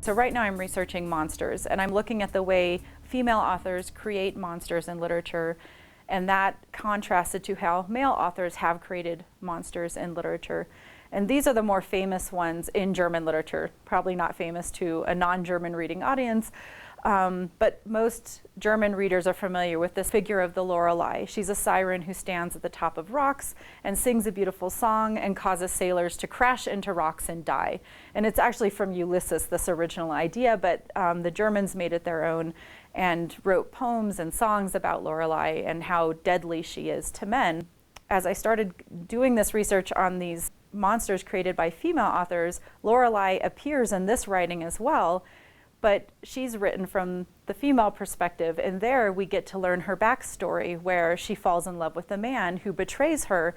So right now I'm researching monsters, and I'm looking at the way female authors create monsters in literature, and that contrasted to how male authors have created monsters in literature. And these are the more famous ones in German literature, probably not famous to a non-German reading audience, but most German readers are familiar with this figure of the Lorelei. She's a siren who stands at the top of rocks and sings a beautiful song and causes sailors to crash into rocks and die. And it's actually from Ulysses, this original idea, but the Germans made it their own and wrote poems and songs about Lorelei and how deadly she is to men. As I started doing this research on these monsters created by female authors, Lorelei appears in this writing as well, but she's written from the female perspective, and there we get to learn her backstory, where she falls in love with a man who betrays her.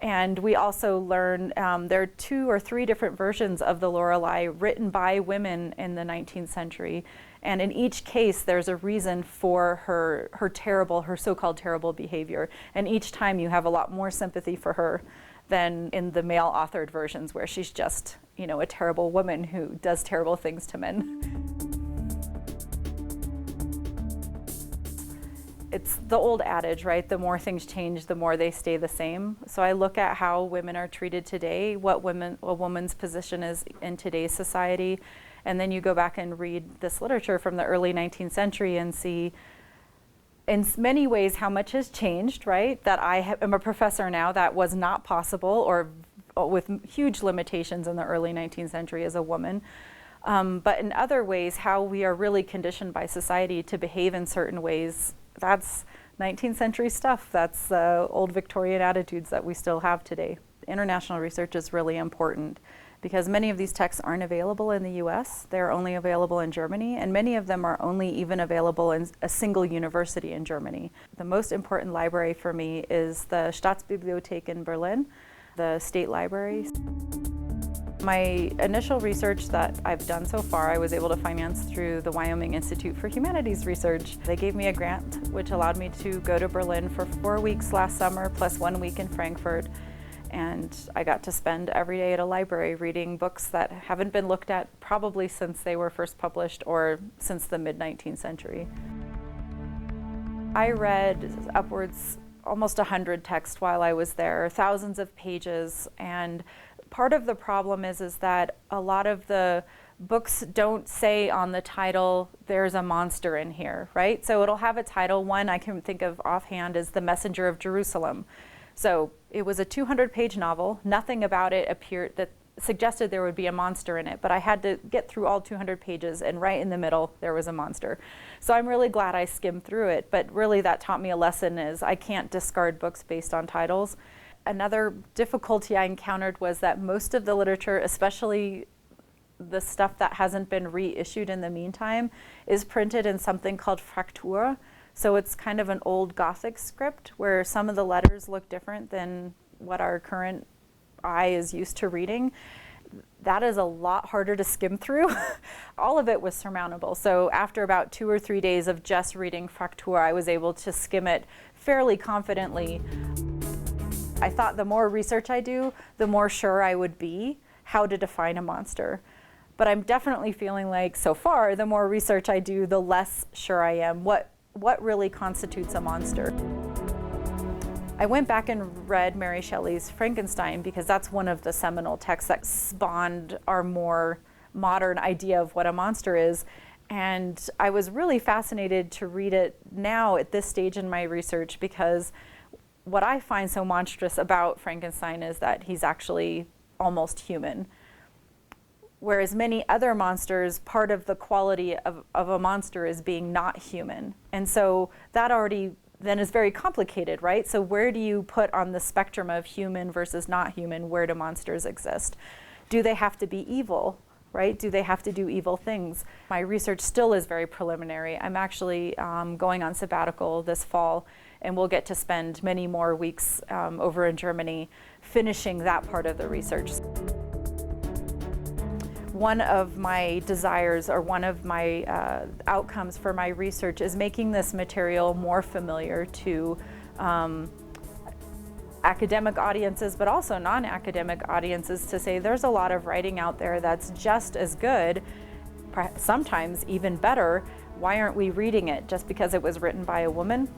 And we also learn there are 2 or 3 different versions of the Lorelei written by women in the 19th century. And in each case, there's a reason for her so-called terrible behavior. And each time you have a lot more sympathy for her than in the male authored versions, where she's just, a terrible woman who does terrible things to men. It's the old adage, right? The more things change, the more they stay the same. So I look at how women are treated today, what a woman's position is in today's society, and then you go back and read this literature from the early 19th century and see in many ways how much has changed, right? That I am a professor now, that was not possible, or with huge limitations in the early 19th century as a woman. But in other ways, how we are really conditioned by society to behave in certain ways. That's 19th century stuff. That's old Victorian attitudes that we still have today. International research is really important because many of these texts aren't available in the US. They're only available in Germany, and many of them are only even available in a single university in Germany. The most important library for me is the Staatsbibliothek in Berlin, the state library. My initial research that I've done so far, I was able to finance through the Wyoming Institute for Humanities Research. They gave me a grant, which allowed me to go to Berlin for 4 weeks last summer, plus 1 week in Frankfurt. And I got to spend every day at a library reading books that haven't been looked at probably since they were first published or since the mid-19th century. I read upwards almost 100 texts while I was there, thousands of pages, and part of the problem is that a lot of the books don't say on the title, there's a monster in here, right? So it'll have a title. One I can think of offhand is The Messenger of Jerusalem. So it was a 200-page novel. Nothing about it appeared that suggested there would be a monster in it, but I had to get through all 200 pages, and right in the middle there was a monster. So I'm really glad I skimmed through it, but really that taught me a lesson is I can't discard books based on titles. Another difficulty I encountered was that most of the literature, especially the stuff that hasn't been reissued in the meantime, is printed in something called Fraktur. So it's kind of an old Gothic script where some of the letters look different than what our current eye is used to reading. That is a lot harder to skim through. All of it was surmountable. So after about 2 or 3 days of just reading Fraktur, I was able to skim it fairly confidently. I thought the more research I do, the more sure I would be how to define a monster. But I'm definitely feeling like, so far, the more research I do, the less sure I am what really constitutes a monster. I went back and read Mary Shelley's Frankenstein because that's one of the seminal texts that spawned our more modern idea of what a monster is. And I was really fascinated to read it now at this stage in my research because what I find so monstrous about Frankenstein is that he's actually almost human. Whereas many other monsters, part of the quality of a monster is being not human. And so that already then is very complicated, right? So where do you put on the spectrum of human versus not human, where do monsters exist? Do they have to be evil, right? Do they have to do evil things? My research still is very preliminary. I'm actually going on sabbatical this fall, and we'll get to spend many more weeks over in Germany finishing that part of the research. One of my desires, or one of my outcomes for my research, is making this material more familiar to academic audiences, but also non-academic audiences, to say there's a lot of writing out there that's just as good sometimes even better, why aren't we reading it? Just because it was written by a woman?